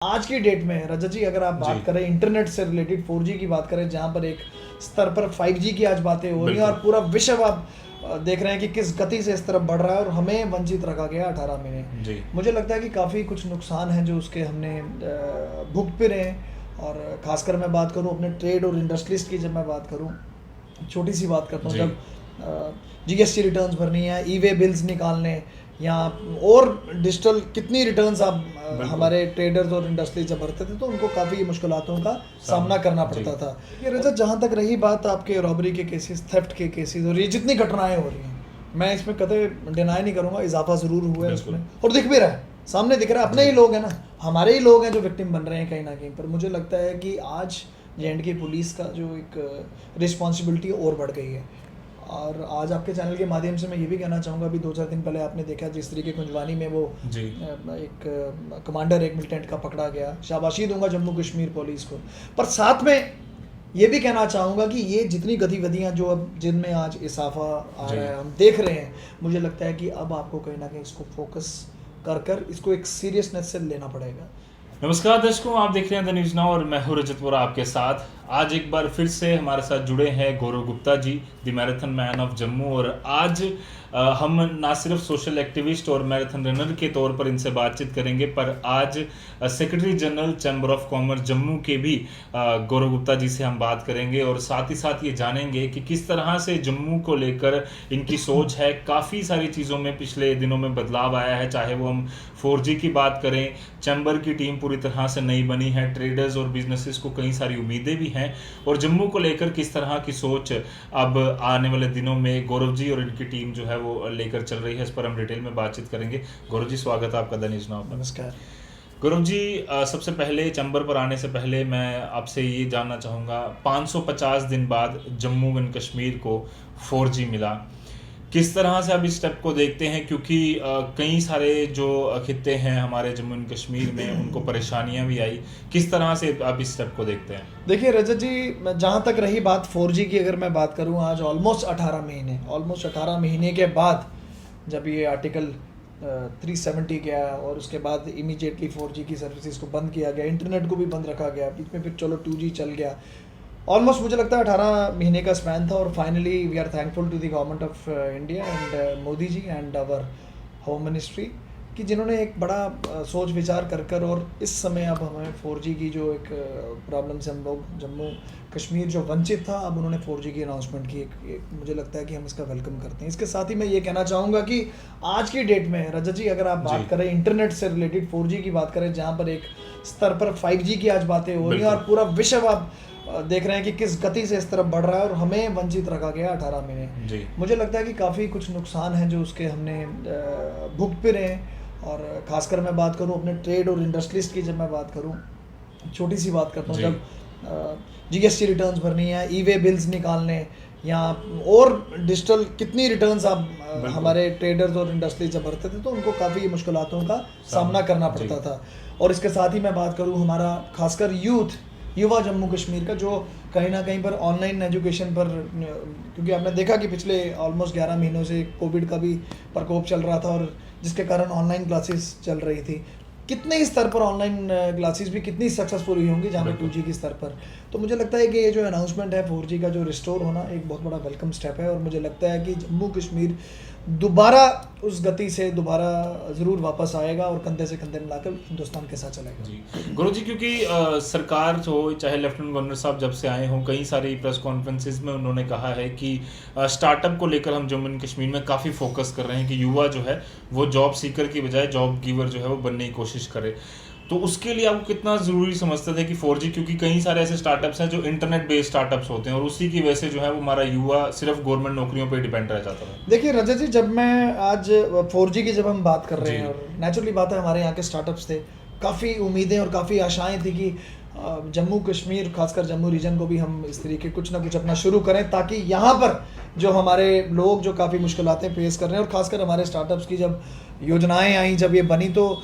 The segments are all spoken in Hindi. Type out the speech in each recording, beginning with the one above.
आज की डेट में रजत जी अगर आप बात करें इंटरनेट से रिलेटेड 4G की बात करें, जहां पर एक स्तर पर 5G की आज बातें हो रही हैं और पूरा विश्व आप देख रहे हैं कि किस गति से इस तरफ बढ़ रहा है और हमें वंचित रखा गया 18 महीने। मुझे लगता है कि काफ़ी कुछ नुकसान है जो उसके हमने भुगत भी रहे हैं। और ख़ासकर मैं बात करूं अपने ट्रेड और इंडस्ट्रीज की, जब मैं बात करूं छोटी सी बात करता हूं, जब GST रिटर्न्स भरनी है, ई-वे बिल्स निकालने या और डिजिटल कितनी रिटर्न्स आप हमारे ट्रेडर्स और इंडस्ट्री जब भरते थे तो उनको काफ़ी मुश्किलातों का सामना करना पड़ता था। ये रजत, जहाँ तक रही बात आपके रॉबरी के केसेस, थेफ्ट के केसेस और ये जितनी घटनाएं हो रही हैं, मैं इसमें कदे डिनाई नहीं करूँगा, इजाफा ज़रूर हुआ है इसमें और दिख भी रहा है, सामने दिख रहा है। अपने ही लोग हैं ना, हमारे ही लोग हैं जो विक्टिम बन रहे हैं कहीं ना कहीं पर। मुझे लगता है कि आज J&K पुलिस का जो एक रिस्पॉन्सिबिलिटी और बढ़ गई है। और आज आपके चैनल के माध्यम से मैं ये भी कहना चाहूँगा, अभी 2-4 दिन पहले आपने देखा जिस तरीके कुंजवानी में वो एक कमांडर एक मिलिटेंट का पकड़ा गया, शाबाशी दूंगा जम्मू कश्मीर पुलिस को। पर साथ में ये भी कहना चाहूँगा कि ये जितनी गतिविधियाँ जो अब जिनमें आज इजाफा आ रहा है, हम देख रहे हैं, मुझे लगता है कि अब आपको कहीं ना कहीं इसको फोकस कर इसको एक सीरियसनेस से लेना पड़ेगा। नमस्कार दर्शकों, आप देख रहे हैं द न्यूज़ नाउ और मैं हूं रजत वोरा आपके साथ। आज एक बार फिर से हमारे साथ जुड़े हैं Gaurav Gupta ji, the marathon man of Jammu. और आज हम ना सिर्फ सोशल एक्टिविस्ट और मैराथन रनर के तौर पर इनसे बातचीत करेंगे, पर आज secretary general chamber of commerce Jammu के भी गौरव गुप्ता जी से हम बात करेंगे और साथ ही साथ ये जानेंगे कि किस तरह से जम्मू को लेकर इनकी सोच है। काफ़ी सारी चीज़ों में पिछले दिनों में बदलाव आया है, चाहे वो हम 4G की बात करें, चैम्बर की टीम पूरी तरह से नई बनी है, ट्रेडर्स और बिजनेसेस को कई सारी उम्मीदें भी हैं, और जम्मू को लेकर किस तरह की सोच अब आने वाले दिनों में गौरव जी और इनकी टीम जो है वो लेकर चल रही है, इस पर हम डिटेल में बातचीत करेंगे। गौरव जी, स्वागत है आपका द न्यूज़ नाउ। नमस्कार गौरव जी, सबसे पहले चैम्बर पर आने से पहले मैं आपसे ये जानना चाहूँगा, 550 दिन बाद जम्मू एंड कश्मीर को 4G मिला, किस तरह से आप इस स्टेप को देखते हैं? क्योंकि कई सारे जो खित्ते हैं हमारे जम्मू एंड कश्मीर में, उनको परेशानियां भी आई। किस तरह से आप इस स्टेप को देखते हैं? देखिए रजत जी, जहाँ तक रही बात 4G की, अगर मैं बात करूँ, आज ऑलमोस्ट 18 महीने के बाद जब ये आर्टिकल 370 गया और उसके बाद इमीडिएटली 4G की सर्विसेज को बंद किया गया, इंटरनेट को भी बंद रखा गया, बीच में फिर चलो 2G चल गया। ऑलमोस्ट मुझे लगता है 18 महीने का स्पैन था और finally we are thankful to the government of India and Modi ji and our home ministry कि जिन्होंने एक बड़ा सोच विचार कर और इस समय अब हमें 4G की जो एक प्रॉब्लम से हम लोग जम्मू कश्मीर जो वंचित था, अब उन्होंने 4G की अनाउंसमेंट की। एक मुझे लगता है कि हम इसका वेलकम करते हैं। इसके साथ ही मैं ये कहना चाहूँगा कि आज की डेट में रजत जी अगर आप बात करें इंटरनेट से रिलेटेड 4G की बात करें, जहाँ पर एक स्तर पर 5G की आज बातें हो रही हैं और पूरा विश्व आप देख रहे हैं कि किस गति से इस तरफ बढ़ रहा है और हमें वंचित रखा गया 18 महीने। मुझे लगता है कि काफ़ी कुछ नुकसान है जो उसके हमने भुगत भी रहे हैं। और ख़ासकर मैं बात करूं अपने ट्रेड और इंडस्ट्रीज की, जब मैं बात करूं छोटी सी बात करता हूं, जब GST रिटर्न्स भरनी है, ई-वे बिल्स निकालने या और डिजिटल कितनी रिटर्न्स आप हमारे ट्रेडर्स और इंडस्ट्री जब भरते थे तो उनको काफ़ी मुश्किलातों का सामना करना पड़ता था। और इसके साथ ही मैं बात करूं हमारा खासकर युवा जम्मू कश्मीर का, जो कहीं ना कहीं पर ऑनलाइन एजुकेशन पर, क्योंकि आपने देखा कि पिछले ऑलमोस्ट 11 महीनों से कोविड का भी प्रकोप चल रहा था और जिसके कारण ऑनलाइन क्लासेस चल रही थी। कितने ही स्तर पर ऑनलाइन क्लासेस भी कितनी सक्सेसफुल हुई होंगी जहाँ पर 2G के स्तर पर। तो मुझे लगता है कि ये जो अनाउंसमेंट है 4G का जो रिस्टोर होना, एक बहुत बड़ा वेलकम स्टेप है और मुझे लगता है कि जम्मू कश्मीर दोबारा उस गति से दोबारा ज़रूर वापस आएगा और कंधे से कंधे मिलाकर हिंदुस्तान के साथ चलेगा। जी गुरु जी, क्योंकि सरकार हो चाहे लेफ्टिनेंट गवर्नर साहब जब से आए हों, कई सारी प्रेस कॉन्फ्रेंसेस में उन्होंने कहा है कि स्टार्टअप को लेकर हम जम्मू एंड कश्मीर में काफ़ी फोकस कर रहे हैं कि युवा जो है वो जॉब सीकर की बजाय जॉब गिवर जो है वो बनने की कोशिश करे। तो उसके लिए आपको कितना ज़रूरी समझते थे कि 4G, क्योंकि कई सारे ऐसे स्टार्टअप्स हैं जो इंटरनेट बेस्ड स्टार्टअप्स होते हैं और उसी की वजह से जो है वो हमारा युवा सिर्फ गवर्नमेंट नौकरियों पे डिपेंड रह जाता था। देखिए रजत जी, जब मैं आज 4G की जब हम बात कर रहे हैं, और नेचुरली बात है हमारे यहाँ के स्टार्टअप्स थे, काफ़ी उम्मीदें और काफ़ी आशाएं थी कि जम्मू कश्मीर, खासकर जम्मू रीजन को भी हम इस तरीके कुछ ना कुछ अपना शुरू करें, ताकि यहाँ पर जो हमारे लोग जो काफ़ी मुश्किलातें फेस कर रहे हैं और ख़ासकर हमारे स्टार्टअप्स की जब योजनाएं आई, जब ये बनी तो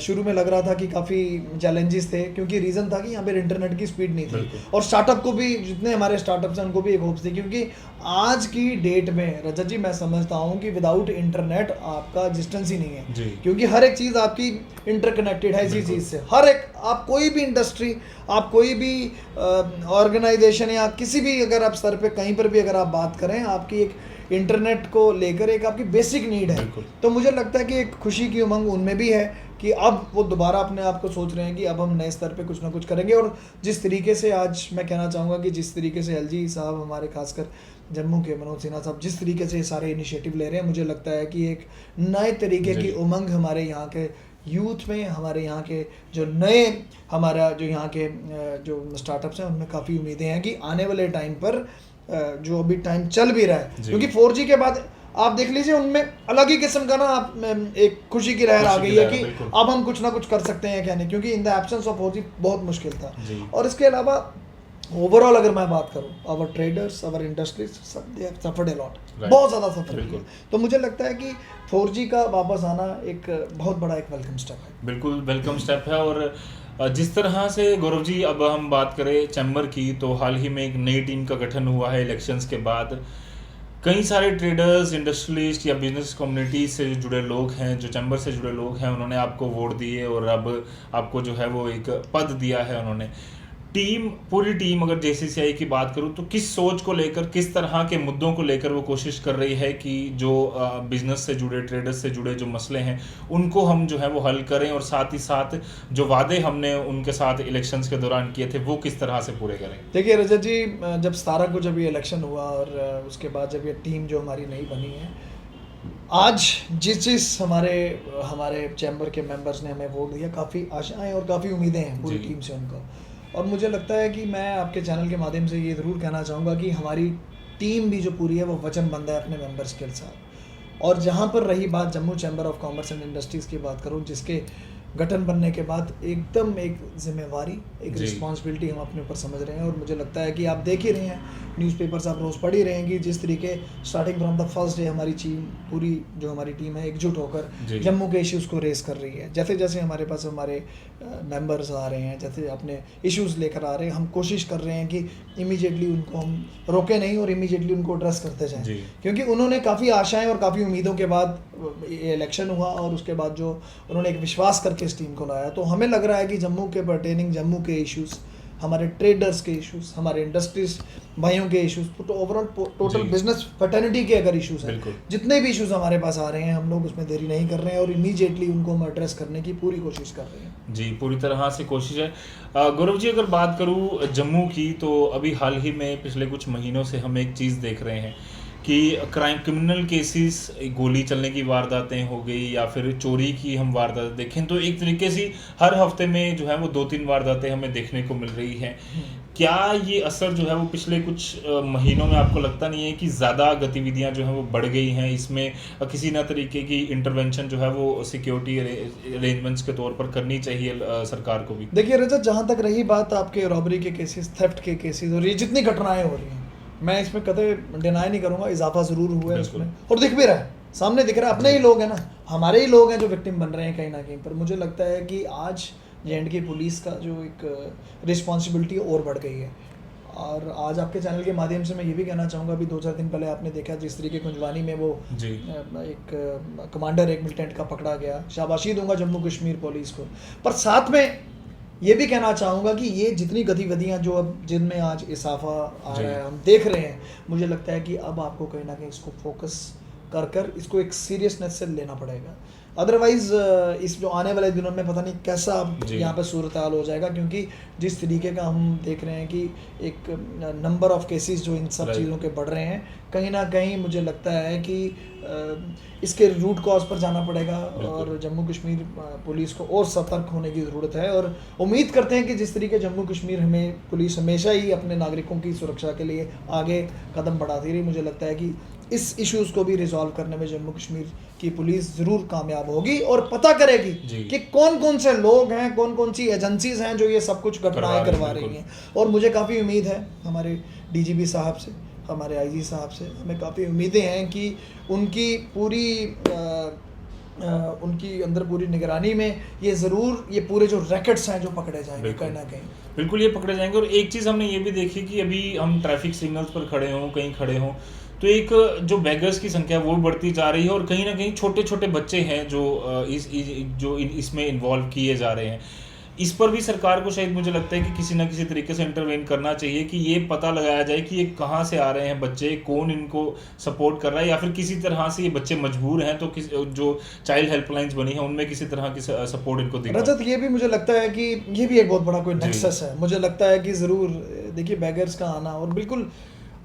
शुरू में लग रहा था कि काफ़ी चैलेंजेस थे, क्योंकि रीज़न था कि यहाँ पे इंटरनेट की स्पीड नहीं थी। और स्टार्टअप को भी, जितने हमारे स्टार्टअप्स हैं उनको भी एक होप्स थी, क्योंकि आज की डेट में रजत जी मैं समझता हूँ कि विदाउट इंटरनेट आपका एग्जिस्टेंस ही नहीं है, क्योंकि हर एक चीज़ आपकी इंटरकनेक्टेड है इसी चीज़ से। हर एक, आप कोई भी इंडस्ट्री, आप कोई भी ऑर्गेनाइजेशन या किसी भी अगर आप स्तर पे कहीं पर भी अगर आप बात करें, आपकी एक इंटरनेट को लेकर एक आपकी बेसिक नीड है। तो मुझे लगता है कि एक खुशी की उमंग उनमें भी है कि अब वो दोबारा अपने आप को सोच रहे हैं कि अब हम नए स्तर पे कुछ ना कुछ करेंगे। और जिस तरीके से आज मैं कहना चाहूँगा कि जिस तरीके से एलजी साहब हमारे, खासकर जम्मू के मनोज सिन्हा साहब जिस तरीके से सारे इनिशिएटिव ले रहे हैं, मुझे लगता है कि एक नए तरीके की उमंग हमारे यहाँ के यूथ में, हमारे यहाँ के जो नए, हमारा जो यहाँ के जो स्टार्टअप्स हैं उनमें काफ़ी उम्मीदें हैं कि आने वाले टाइम पर जो अभी टाइम चल भी रहा है, क्योंकि 4G के बाद आप देख लीजिए उनमें अलग ही किस्म का ना आप एक खुशी की लहर आ गई है कि अब हम कुछ ना कुछ कर सकते हैं क्या नहीं, क्योंकि in the absence of 4G बहुत मुश्किल था। और इसके अलावा ओवरऑल अगर मैं बात करूं, आवर ट्रेडर्स, आवर इंडस्ट्रीज, सब they have suffered a lot, बहुत ज़्यादा सफर किया। तो मुझे लगता है कि 4G का वापस आना एक बहुत बड़ा एक वेलकम स्टेप है। बिल्कुल वेलकम स्टेप है। और जिस तरह से गौरव जी अब हम बात करें चैम्बर की, तो हाल ही में एक नई टीम का गठन हुआ है इलेक्शंस के बाद। कई सारे ट्रेडर्स, इंडस्ट्रियलिस्ट या बिजनेस कम्युनिटी से जुड़े लोग हैं, जो चैम्बर से जुड़े लोग हैं, उन्होंने आपको वोट दिए और अब आपको जो है वो एक पद दिया है उन्होंने। पूरी टीम अगर जेसीसीआई की बात करूं तो किस सोच को लेकर, किस तरह के मुद्दों को लेकर वो कोशिश कर रही है कि जो बिजनेस से जुड़े, ट्रेडर्स से जुड़े जो मसले हैं उनको हम जो है वो हल करें, और साथ ही साथ जो वादे हमने उनके साथ इलेक्शंस के दौरान किए थे वो किस तरह से पूरे करें? देखिए रजत जी, जब 17 को जब ये इलेक्शन हुआ और उसके बाद जब ये टीम जो हमारी नई बनी है, आज जिस हमारे चैम्बर के मेंबर्स ने हमें वोट दिया, काफ़ी आशाएं और काफ़ी उम्मीदें हैं पूरी टीम से उनको। और मुझे लगता है कि मैं आपके चैनल के माध्यम से ये ज़रूर कहना चाहूँगा कि हमारी टीम भी जो पूरी है वो वचनबद्ध है अपने मेंबर्स के साथ। और जहाँ पर रही बात Jammu chamber of commerce and industries की बात करूँ, जिसके गठन बनने के बाद एकदम एक जिम्मेवारी, एक रिस्पॉन्सिबिलिटी हम अपने ऊपर समझ रहे हैं। और मुझे लगता है कि आप देख ही रहे हैं, न्यूज़पेपर्स आप रोज़ पढ़ ही रहे हैं कि जिस तरीके starting from the first day हमारी पूरी जो हमारी टीम है एकजुट होकर जम्मू के इश्यूज़ को रेस कर रही है। जैसे जैसे हमारे पास हमारे मेंबर्स आ रहे हैं, जैसे अपने इश्यूज़ लेकर आ रहे हैं, हम कोशिश कर रहे हैं कि इमीडिएटली उनको हम रोके नहीं और इमीडिएटली उनको एड्रेस करते जाएं, क्योंकि उन्होंने काफ़ी आशाएं और काफ़ी उम्मीदों के बाद ये इलेक्शन हुआ और उसके बाद जो उन्होंने एक विश्वास करके इस टीम को लाया। तो हमें लग रहा है कि जम्मू के पर्टेनिंग, जम्मू के इश्यूज़, हमारे ट्रेडर्स के इश्यूज़, हमारे इंडस्ट्रीज भाइयों के इश्यूज़, तो ओवरऑल टोटल बिजनेस फर्टर्निटी के अगर इश्यूज़ हैं, जितने भी इश्यूज़ हमारे पास आ रहे हैं, हम लोग उसमें देरी नहीं कर रहे हैं और इमीडिएटली उनको हम एड्रेस करने की पूरी कोशिश कर रहे हैं। जी, पूरी तरह से कोशिश है। गौरव जी, अगर बात करूँ जम्मू की, तो अभी हाल ही में पिछले कुछ महीनों से हम एक चीज़ देख रहे हैं कि क्रिमिनल केसेस, गोली चलने की वारदातें हो गई या फिर चोरी की हम वारदातें देखें तो एक तरीके से हर हफ्ते में जो है वो 2-3 वारदातें हमें देखने को मिल रही हैं। क्या ये असर जो है वो पिछले कुछ महीनों में आपको लगता नहीं है कि ज़्यादा गतिविधियां जो हैं वो बढ़ गई हैं? इसमें किसी ना तरीके की इंटरवेंशन जो है वो सिक्योरिटी अरेंजमेंट्स के तौर पर करनी चाहिए सरकार को भी? देखिए रजत, जहाँ तक रही बात आपके रॉबरी के केसेस, थेफ्ट के केसेस और ये जितनी घटनाएं हो रही हैं, मैं इसमें कतई डिनाई नहीं करूँगा, इजाफा ज़रूर हुआ है इसमें और दिख भी रहा है, सामने दिख रहा है। अपने ही लोग हैं ना, हमारे ही लोग हैं जो विक्टिम बन रहे हैं कहीं ना कहीं पर। मुझे लगता है कि आज J&K पुलिस का जो एक रिस्पॉन्सिबिलिटी और बढ़ गई है। और आज आपके चैनल के माध्यम से मैं ये भी कहना चाहूँगा, अभी 2-4 दिन पहले आपने देखा जिस तरीके कुंजवानी में वो एक कमांडर, एक मिलिटेंट का पकड़ा गया। शाबाशी दूंगा जम्मू कश्मीर पुलिस को, पर साथ में ये भी कहना चाहूँगा कि ये जितनी गतिविधियाँ जो अब जिनमें आज इजाफा आ रहा है, हम देख रहे हैं, मुझे लगता है कि अब आपको कहीं ना कहीं इसको फोकस कर इसको एक सीरियसनेस से लेना पड़ेगा। अदरवाइज़ इस जो आने वाले दिनों में पता नहीं कैसा यहाँ पे सूरत हाल हो जाएगा, क्योंकि जिस तरीके का हम देख रहे हैं कि एक नंबर ऑफ केसेस जो इन सब चीज़ों के बढ़ रहे हैं, कहीं ना कहीं मुझे लगता है कि इसके रूट कॉज पर जाना पड़ेगा और जम्मू कश्मीर पुलिस को और सतर्क होने की ज़रूरत है। और उम्मीद करते हैं कि जिस तरीके जम्मू कश्मीर पुलिस हमेशा ही अपने नागरिकों की सुरक्षा के लिए आगे कदम बढ़ाती रही, मुझे लगता है कि इस इश्यूज़ को भी रिजॉल्व करने में जम्मू कश्मीर की पुलिस ज़रूर कामयाब होगी और पता करेगी कि कौन कौन से लोग हैं, कौन कौन सी एजेंसीज हैं जो ये सब कुछ घटनाएं करवा रही हैं। और मुझे काफ़ी उम्मीद है हमारे DGP साहब से, हमारे IG साहब से, हमें काफ़ी उम्मीदें हैं कि उनकी पूरी उनकी अंदर पूरी निगरानी में ये ज़रूर ये पूरे जो रैकेट्स हैं जो पकड़े जाएंगे बिल्कुल। कहीं ना कहीं। बिल्कुल ये पकड़े जाएंगे। और एक चीज़ हमने ये भी देखी कि अभी हम ट्रैफिक सिग्नल्स पर खड़े हों, कहीं खड़े हों, तो एक जो बेगर्स की संख्या वो भी बढ़ती जा रही है, और कहीं ना कहीं छोटे छोटे बच्चे हैं जो इसमें इन्वॉल्व किए जा रहे हैं। इस पर भी सरकार को शायद मुझे लगता है कि किसी ना किसी तरीके से इंटरवेन करना चाहिए कि ये पता लगाया जाए कि ये कहाँ से आ रहे हैं बच्चे, कौन इनको सपोर्ट कर रहा है, या फिर किसी तरह से ये बच्चे मजबूर हैं तो जो चाइल्ड हेल्पलाइंस बनी है उनमें किसी तरह की सपोर्ट इनको दी। रजत, ये भी मुझे लगता है कि ये भी एक बहुत बड़ा कोई जी। नेक्सस है। मुझे लगता है कि ज़रूर देखिए बैगर्स का आना, और बिल्कुल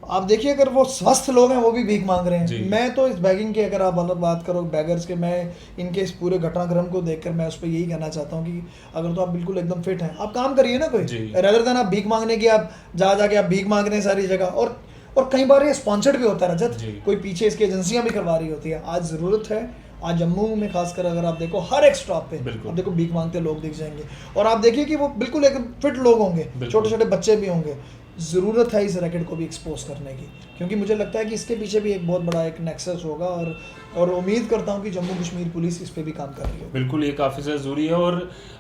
आप देखिए अगर वो स्वस्थ लोग हैं वो भी भीख मांग रहे जी। हैं। मैं तो इस बैगिंग की अगर आप अलग बात करो बैगर्स के, मैं इनके इस पूरे घटनाक्रम को देखकर मैं उस पर यही कहना चाहता हूँ कि अगर तो आप बिल्कुल एकदम फिट हैं, आप काम करिए ना कोई, जी। रेदर देन आप भीख मांगने की, आप जाके आप भीख मांग रहे हैं सारी जगह। और कई बार ये स्पॉन्सर्ड भी होता है रजत, जी। कोई पीछे इसकी एजेंसियां भी करवा रही होती है। आज ज़रूरत है, आज जम्मू में खासकर अगर आप देखो हर एक स्टॉप पे बिल्कुल। आप देखो भीख मांगते लोग दिख जाएंगे, और आप देखिए कि वो बिल्कुल एक फिट लोग होंगे, बिल्कुल। छोटे छोटे बच्चे भी होंगे। ज़रूरत है इस रैकेट को भी एक्सपोज करने की, क्योंकि मुझे लगता है कि इसके पीछे भी एक बहुत बड़ा एक नेक्सस होगा, और उम्मीद करता हूँ कि जम्मू कश्मीर पुलिस इस पे भी काम कर रही है। बिल्कुल ये काफ़ी ज़्यादा ज़रूरी है। और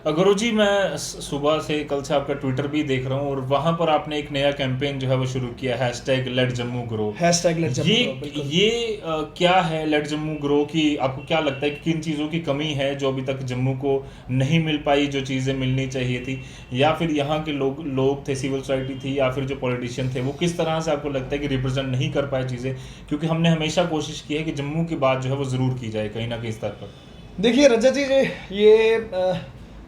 गुरु जी, मैं सुबह से कल से आपका ट्विटर भी देख रहा हूँ, और वहाँ पर आपने एक नया कैंपेन जो है वो शुरू किया, hashtag let Jammu grow. Hashtag let Jammu grow, बिल्कुल। ये क्या है लेट जम्मू ग्रो की? आपको क्या लगता है कि किन चीज़ों की कमी है जो अभी तक जम्मू को नहीं मिल पाई, जो चीज़ें मिलनी चाहिए थी, या फिर यहाँ के लोग थे, सिविल सोसाइटी थी, या फिर जो पॉलिटिशियन थे वो किस तरह से आपको लगता है कि रिप्रेजेंट नहीं कर पाए चीज़ें? क्योंकि हमने हमेशा कोशिश की है कि जम्मू की बात जो है वो ज़रूर की जाए कहीं ना कहीं स्तर पर। देखिए रजत जी, ये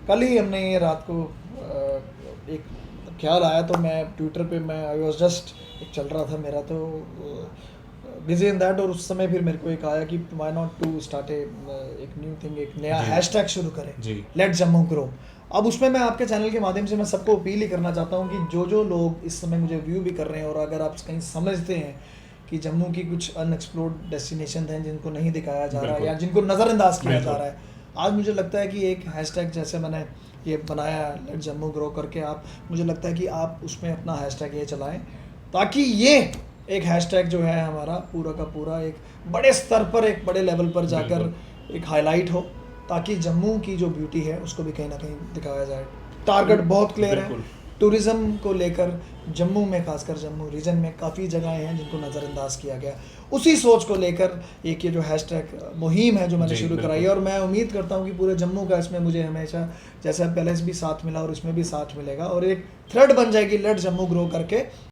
कल ही हमने ये रात को एक ख्याल आया, तो मैं ट्विटर पे मैं आई वॉज जस्ट एक चल रहा था मेरा, तो बिजी इन दैट, और उस समय फिर मेरे को एक आया कि व्हाई नॉट टू स्टार्ट एक न्यू थिंग, एक नया जी। हैशटैग शुरू करें, जी। Late Jammu grow. अब उसमें मैं आपके चैनल के माध्यम से मैं सबको अपील ही करना चाहता हूँ कि जो लोग इस समय मुझे व्यू भी कर रहे हैं, और अगर आप कहीं समझते हैं कि जम्मू की कुछ अनएक्सप्लोर्ड डेस्टिनेशन हैं जिनको नहीं दिखाया जा रहा है बिल्कुल। या जिनको नज़रअंदाज किया बिल्कुल। जा रहा है, आज मुझे लगता है कि एक हैशटैग जैसे मैंने ये बनाया लेट जम्मू ग्रो करके, आप मुझे लगता है कि आप उसमें अपना हैशटैग ये चलाएं, ताकि ये एक हैशटैग जो है हमारा पूरा का पूरा एक बड़े स्तर पर, एक बड़े लेवल पर जाकर एक हाईलाइट हो, ताकि जम्मू की जो ब्यूटी है उसको भी कहीं ना कहीं दिखाया जाए। टारगेट बहुत क्लियर है, बिल्कुल। टूरिज़्म को लेकर जम्मू में, खासकर जम्मू रीजन में काफ़ी जगहें हैं जिनको नज़रअंदाज किया गया। उसी सोच को लेकर एक ये जो हैशटैग मुहिम है जो मैंने जी, शुरू कराई है, और मैं उम्मीद करता हूँ कि पूरे जम्मू का इसमें मुझे हमेशा जैसा पहले भी साथ मिला और इसमें भी साथ मिलेगा, और एक थ्रेड बन जाएगी लेट जम्मू ग्रो करके।